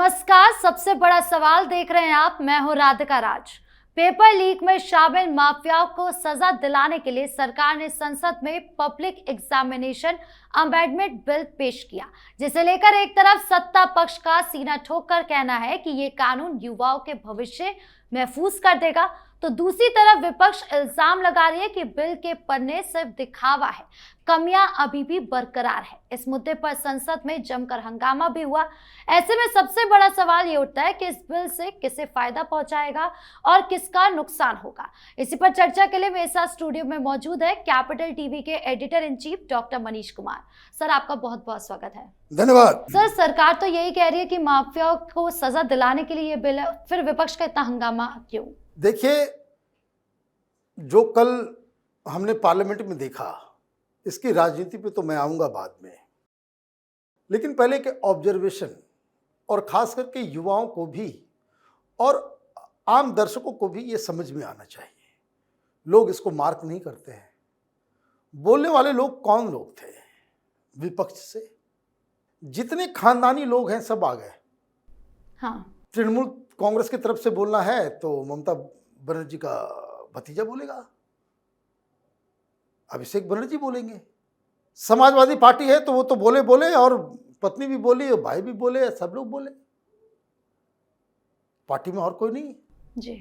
नमस्कार। सबसे बड़ा सवाल देख रहे हैं आप। मैं हूं राधिका राज। पेपर लीक में शामिल माफियाओं को सजा दिलाने के लिए सरकार ने संसद में पब्लिक एग्जामिनेशन अमेंडमेंट बिल पेश किया, जिसे लेकर एक तरफ सत्ता पक्ष का सीना ठोककर कहना है कि ये कानून युवाओं के भविष्य महफूज कर देगा, तो दूसरी तरफ विपक्ष इल्जाम लगा रही है कि बिल के पन्ने सिर्फ दिखावा है, कमियां अभी भी बरकरार है। इस मुद्दे पर संसद में जमकर हंगामा भी हुआ। ऐसे में सबसे बड़ा सवाल ये उठता है कि इस बिल से किसे फायदा पहुंचाएगा और किसका नुकसान होगा। इसी पर चर्चा के लिए मेरे साथ स्टूडियो में मौजूद है कैपिटल टीवी के editor in chief doctor Manish Kumar. Sir, आपका बहुत बहुत स्वागत है। धन्यवाद। सर, सरकार तो यही कह रही है कि माफियाओं को सजा दिलाने के लिए ये बिल है, फिर विपक्ष का इतना हंगामा क्यों? देखिए, जो कल हमने पार्लियामेंट में देखा, इसकी राजनीति पे तो मैं आऊंगा बाद में, लेकिन पहले के ऑब्जर्वेशन और खास करके युवाओं को भी और आम दर्शकों को भी ये समझ में आना चाहिए। लोग इसको मार्क नहीं करते हैं। बोलने वाले लोग कौन लोग थे? विपक्ष से जितने खानदानी लोग हैं सब आ गए। हाँ, तृणमूल कांग्रेस की तरफ से बोलना है तो ममता बनर्जी का भतीजा बोलेगा, अभिषेक बनर्जी बोलेंगे। समाजवादी पार्टी है तो वो तो बोले बोले, और पत्नी भी बोली और भाई भी बोले, सब लोग बोले। पार्टी में और कोई नहीं जी।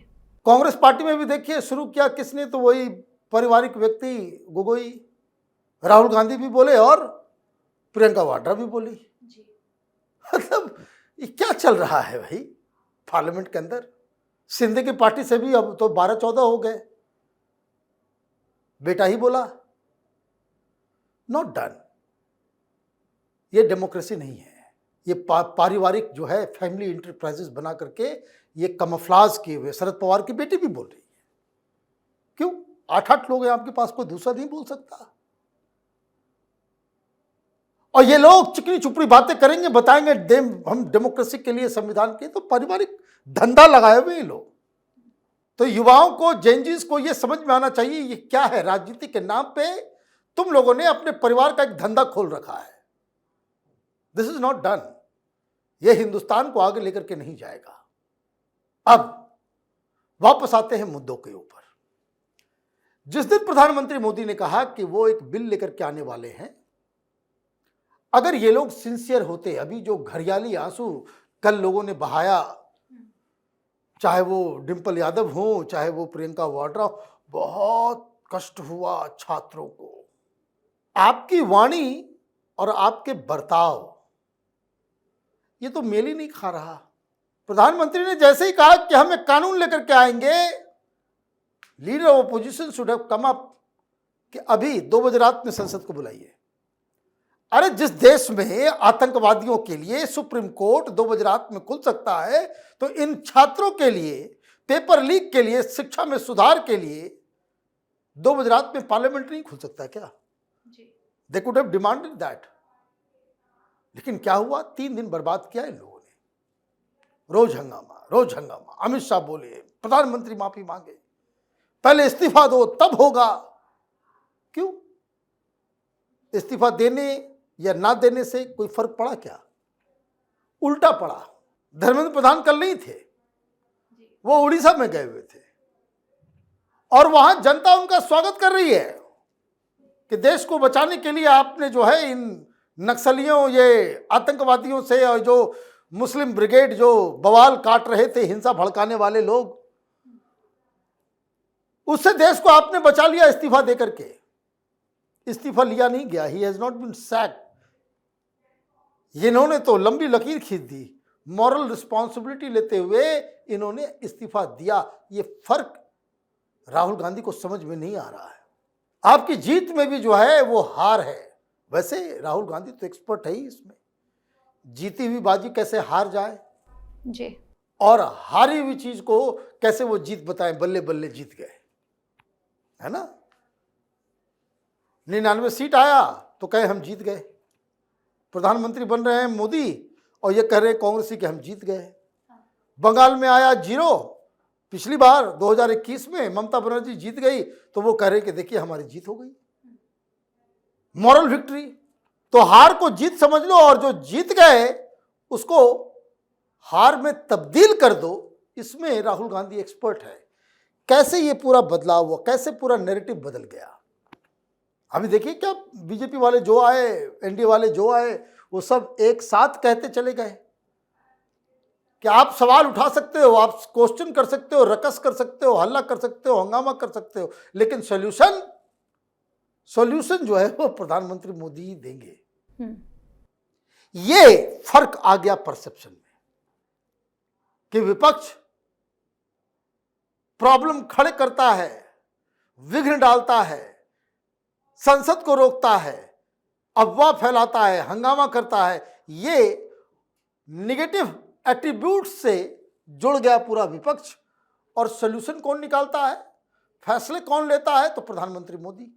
कांग्रेस पार्टी में भी देखिए शुरू किया किसने, तो वही पारिवारिक व्यक्ति गोगोई, राहुल गांधी भी बोले और प्रियंका वाड्रा भी बोली। मतलब ये क्या चल रहा है भाई पार्लियामेंट के अंदर? सिंधे की पार्टी से भी अब तो 12-14 हो गए। बेटा ही बोला। Not done. ये डेमोक्रेसी नहीं है। ये पारिवारिक जो है फैमिली इंटरप्राइजेस बना करके ये कमफ्लाज किए हुए। शरद पवार की बेटी भी बोल रही है। क्यों? 8-8 लोग हैं आपके पास, कोई दूसरा नहीं बोल सकता? और ये लोग चिकनी चुपड़ी बातें करेंगे, बताएंगे हम डेमोक्रेसी के लिए, संविधान के, तो पारिवारिक धंधा लगाए हुए ये लोग। तो युवाओं को, जेनजीज को ये समझ में आना चाहिए ये क्या है। राजनीति के नाम पे तुम लोगों ने अपने परिवार का एक धंधा खोल रखा है। This is not done. ये हिंदुस्तान को आगे लेकर के नहीं जाएगा। अब वापस आते हैं मुद्दों के ऊपर। जिस दिन प्रधानमंत्री मोदी ने कहा कि वो एक बिल लेकर के आने वाले हैं, अगर ये लोग सिंसियर होते, अभी जो घरियाली आंसू कल लोगों ने बहाया, चाहे वो डिंपल यादव हो, चाहे वो प्रियंका वाड्रा, बहुत कष्ट हुआ छात्रों को। आपकी वाणी और आपके बर्ताव ये तो मेल ही नहीं खा रहा। प्रधानमंत्री ने जैसे ही कहा कि हम एक कानून लेकर के आएंगे, leader of opposition should have come up कि अभी 2 बजे रात में संसद को बुलाइए। अरे जिस देश में आतंकवादियों के लिए सुप्रीम कोर्ट 2 बजे रात में खुल सकता है, तो इन छात्रों के लिए, पेपर लीक के लिए, शिक्षा में सुधार के लिए 2 बजे रात में पार्लियामेंट नहीं खुल सकता क्या? They could have demanded that. लेकिन क्या हुआ? 3 दिन बर्बाद किया इन लोगों ने। रोज हंगामा, रोज हंगामा। अमित शाह बोले, प्रधानमंत्री माफी मांगे, पहले इस्तीफा दो तब होगा। क्यों? इस्तीफा देने या ना देने से कोई फर्क पड़ा क्या? उल्टा पड़ा। धर्मेंद्र प्रधान कल नहीं थे, वो उड़ीसा में गए हुए थे, और वहां जनता उनका स्वागत कर रही है कि देश को बचाने के लिए आपने जो है इन नक्सलियों, ये आतंकवादियों से, और जो मुस्लिम ब्रिगेड जो बवाल काट रहे थे, हिंसा भड़काने वाले लोग, उससे देश को आपने बचा लिया इस्तीफा देकर के। इस्तीफा लिया नहीं गया। He has not been sacked. इन्होंने तो लंबी लकीर खींच दी। मॉरल रिस्पॉन्सिबिलिटी लेते हुए इन्होंने इस्तीफा दिया। ये फर्क राहुल गांधी को समझ में नहीं आ रहा है। आपकी जीत में भी जो है वो हार है। वैसे राहुल गांधी तो एक्सपर्ट है ही इसमें, जीती हुई बाजी कैसे हार जाए जी, और हारी हुई चीज को कैसे वो जीत बताएं। बल्ले बल्ले जीत गए, है ना। 99 सीट आया तो कहे हम जीत गए। प्रधानमंत्री बन रहे हैं मोदी और ये कह रहे हैं कांग्रेसी कि हम जीत गए। बंगाल में आया 0। पिछली बार 2021 में ममता बनर्जी जीत गई तो वो कह रहे कि देखिए हमारी जीत हो गई, मॉरल विक्ट्री। तो हार को जीत समझ लो, और जो जीत गए उसको हार में तब्दील कर दो, इसमें राहुल गांधी एक्सपर्ट है। कैसे ये पूरा बदलाव हुआ, कैसे पूरा नैरेटिव बदल गया। अभी देखिए क्या बीजेपी वाले जो आए, एनडीए वाले जो आए, वो सब एक साथ कहते चले गए कि आप सवाल उठा सकते हो, आप क्वेश्चन कर सकते हो, रकस कर सकते हो, हल्ला कर सकते हो, हंगामा कर सकते हो, लेकिन सॉल्यूशन जो है वो प्रधानमंत्री मोदी ही देंगे। ये फर्क आ गया परसेप्शन में कि विपक्ष प्रॉब्लम खड़े करता है, विघ्न डालता है, संसद को रोकता है, अफवाह फैलाता है, हंगामा करता है। ये निगेटिव एट्रीब्यूट से जुड़ गया पूरा विपक्ष। और सॉल्यूशन कौन निकालता है, फैसले कौन लेता है, तो प्रधानमंत्री मोदी।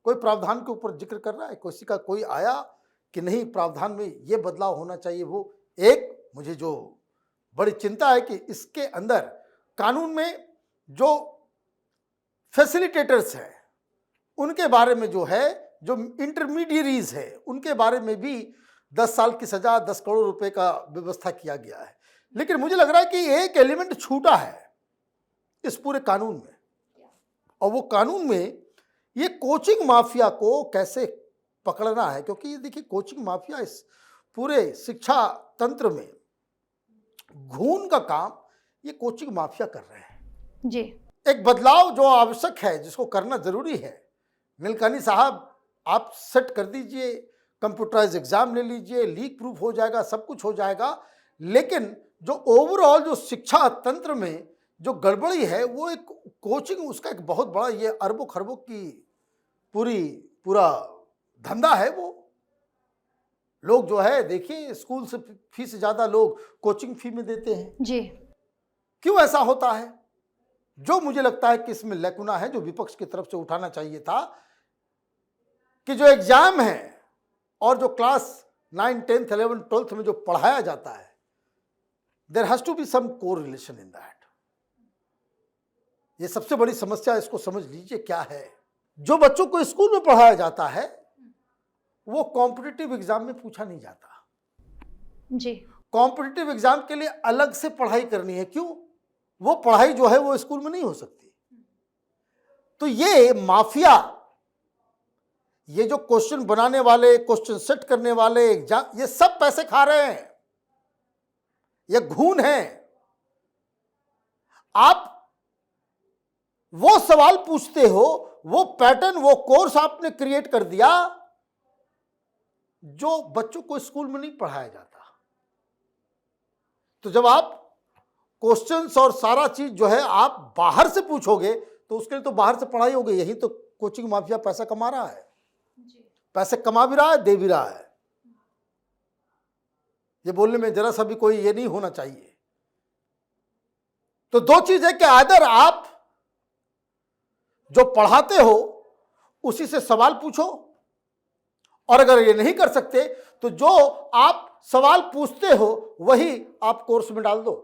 कोई प्रावधान के ऊपर जिक्र कर रहा है, किसी का कोई आया कि नहीं प्रावधान में ये बदलाव होना चाहिए। वो एक मुझे जो बड़ी चिंता है कि इसके अंदर कानून में जो फैसिलिटेटर्स हैं उनके बारे में जो है, जो इंटरमीडियरीज है, उनके बारे में भी 10 साल की सजा, 10 करोड़ रुपए का व्यवस्था किया गया है। लेकिन मुझे लग रहा है कि एक एलिमेंट छूटा है इस पूरे कानून में, और वो कानून में ये कोचिंग माफिया को कैसे पकड़ना है। क्योंकि ये देखिए कोचिंग माफिया इस पूरे शिक्षा तंत्र में घून का काम ये कोचिंग माफिया कर रहे हैं जी। एक बदलाव जो आवश्यक है, जिसको करना जरूरी है। नीलकानी साहब, आप सेट कर दीजिए, कंप्यूटराइज एग्जाम ले लीजिए, लीक प्रूफ हो जाएगा, सब कुछ हो जाएगा। लेकिन जो ओवरऑल जो शिक्षा तंत्र में जो गड़बड़ी है, वो एक कोचिंग, उसका एक बहुत बड़ा ये अरबों खरबों की पूरा धंधा है। वो लोग जो है देखिए स्कूल से फी से ज्यादा लोग कोचिंग फी में देते हैं जी। क्यों ऐसा होता है? जो मुझे लगता है कि इसमें लैकुना है, जो विपक्ष की तरफ से उठाना चाहिए था कि जो एग्जाम है और जो क्लास 9, 10th, 11th, 12th में जो पढ़ाया जाता है, there has to be some correlation in that. ये सबसे बड़ी समस्या, इसको समझ लीजिए क्या है। जो बच्चों को स्कूल में पढ़ाया जाता है वो कॉम्पिटिटिव एग्जाम में पूछा नहीं जाता जी। कॉम्पिटिटिव एग्जाम के लिए अलग से पढ़ाई करनी है। क्यों? वो पढ़ाई जो है वो स्कूल में नहीं हो सकती। तो ये माफिया, ये जो क्वेश्चन बनाने वाले, क्वेश्चन सेट करने वाले, एग्जाम, ये सब पैसे खा रहे हैं। ये घून है। आप वो सवाल पूछते हो, वो पैटर्न, वो कोर्स आपने क्रिएट कर दिया जो बच्चों को स्कूल में नहीं पढ़ाया जाता। तो जब आप क्वेश्चंस और सारा चीज जो है आप बाहर से पूछोगे, तो उसके लिए तो बाहर से पढ़ाई होगी। यही तो कोचिंग माफिया पैसा कमा रहा है, पैसे कमा भी रहा है, दे भी रहा है। ये बोलने में जरा सा भी कोई ये नहीं होना चाहिए। तो दो चीज है कि आदर आप जो पढ़ाते हो उसी से सवाल पूछो, और अगर ये नहीं कर सकते तो जो आप सवाल पूछते हो वही आप कोर्स में डाल दो।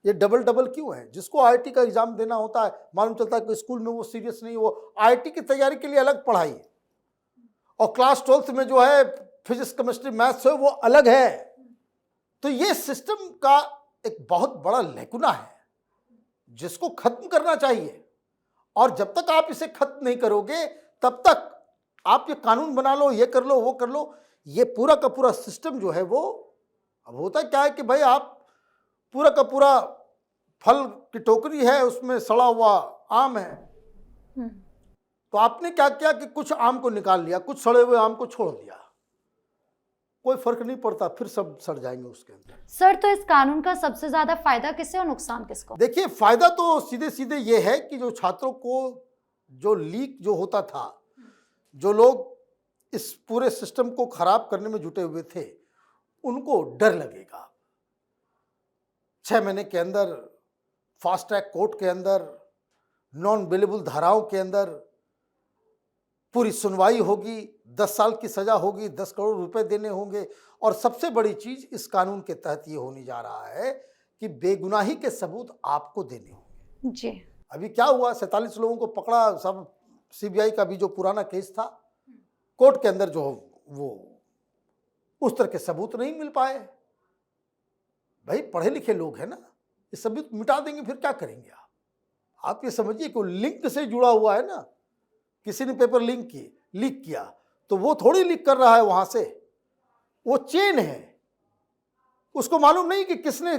ये डबल डबल क्यों है? जिसको आईआईटी का एग्जाम देना होता है, मालूम चलता है कि स्कूल में वो सीरियस नहीं, वो आईआईटी की तैयारी के लिए अलग पढ़ाई है, और क्लास 12th में जो है फिजिक्स, केमिस्ट्री, मैथ्स है वो अलग है। तो ये सिस्टम का एक बहुत बड़ा लैकुना है जिसको खत्म करना चाहिए। और जब तक आप इसे खत्म नहीं करोगे तब तक आप ये कानून बना लो, ये कर लो, वो कर लो, ये पूरा का पूरा सिस्टम जो है वो, अब होता क्या है कि भाई आप पूरा का पूरा फल की टोकरी है, उसमें सड़ा हुआ आम है, तो आपने क्या किया कि कुछ आम को निकाल लिया, कुछ सड़े हुए आम को छोड़ दिया, कोई फर्क नहीं पड़ता, फिर सब सड़ जाएंगे उसके अंदर। सर, तो इस कानून का सबसे ज्यादा फायदा किसे और नुकसान किसको? देखिए, फायदा तो सीधे सीधे ये है कि जो छात्रों को जो लीक जो होता था, जो लोग इस पूरे सिस्टम को खराब करने में जुटे हुए थे, उनको डर लगेगा। 6 महीने के अंदर फास्ट ट्रैक कोर्ट के अंदर, नॉन बेलेबल धाराओं के अंदर पूरी सुनवाई होगी, 10 साल की सजा होगी, 10 करोड़ रुपए देने होंगे, और सबसे बड़ी चीज इस कानून के तहत ये होने जा रहा है कि बेगुनाही के सबूत आपको देने होंगे। जी। अभी क्या हुआ, 47 लोगों को पकड़ा, सब सीबीआई का भी जो पुराना केस था, कोर्ट के अंदर जो वो उस तरह के सबूत नहीं मिल पाए। भाई पढ़े लिखे लोग हैं ना, ये सभी तो मिटा देंगे, फिर क्या करेंगे आप ये समझिए कि लिंक से जुड़ा हुआ है ना, किसी ने पेपर लीक किया तो वो थोड़ी लीक कर रहा है वहां से, वो चेन है, उसको मालूम नहीं कि किसने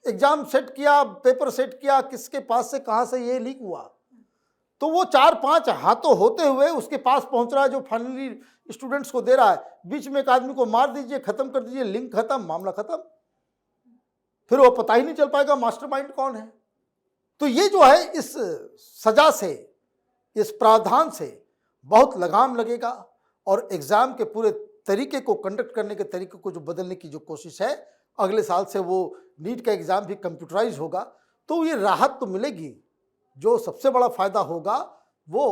एग्जाम सेट किया, पेपर सेट किया, किसके पास से कहां से ये लीक हुआ। तो वो 4-5 हाथों होते हुए उसके पास पहुंच रहा है, जो फाइनली स्टूडेंट्स को दे रहा है। बीच में एक आदमी को मार दीजिए, खत्म कर दीजिए, लिंक खत्म, मामला खत्म, फिर वो पता ही नहीं चल पाएगा मास्टरमाइंड कौन है। तो ये जो है, इस सजा से, इस प्रावधान से बहुत लगाम लगेगा और एग्जाम के पूरे तरीके को, कंडक्ट करने के तरीके को जो बदलने की जो कोशिश है, अगले साल से वो नीट का एग्जाम भी कंप्यूटराइज होगा, तो ये राहत तो मिलेगी। जो सबसे बड़ा फायदा होगा वो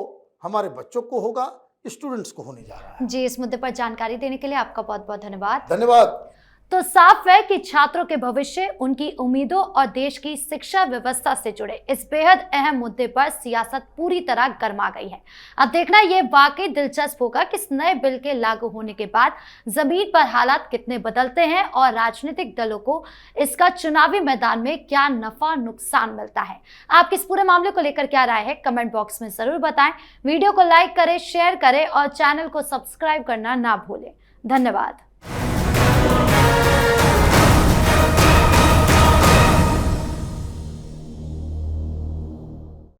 हमारे बच्चों को होगा, स्टूडेंट्स को होने जा रहा है। जी, इस मुद्दे पर जानकारी देने के लिए आपका बहुत बहुत धन्यवाद। धन्यवाद। तो साफ है कि छात्रों के भविष्य, उनकी उम्मीदों और देश की शिक्षा व्यवस्था से जुड़े इस बेहद अहम मुद्दे पर सियासत पूरी तरह गर्मा गई है। अब देखना यह वाकई दिलचस्प होगा कि इस नए बिल के लागू होने के बाद जमीन पर हालात कितने बदलते हैं और राजनीतिक दलों को इसका चुनावी मैदान में क्या नफा नुकसान मिलता है। आपके इस पूरे मामले को लेकर क्या राय है, कमेंट बॉक्स में जरूर बताएं। वीडियो को लाइक करें, शेयर करें और चैनल को सब्सक्राइब करना ना भूलें। धन्यवाद।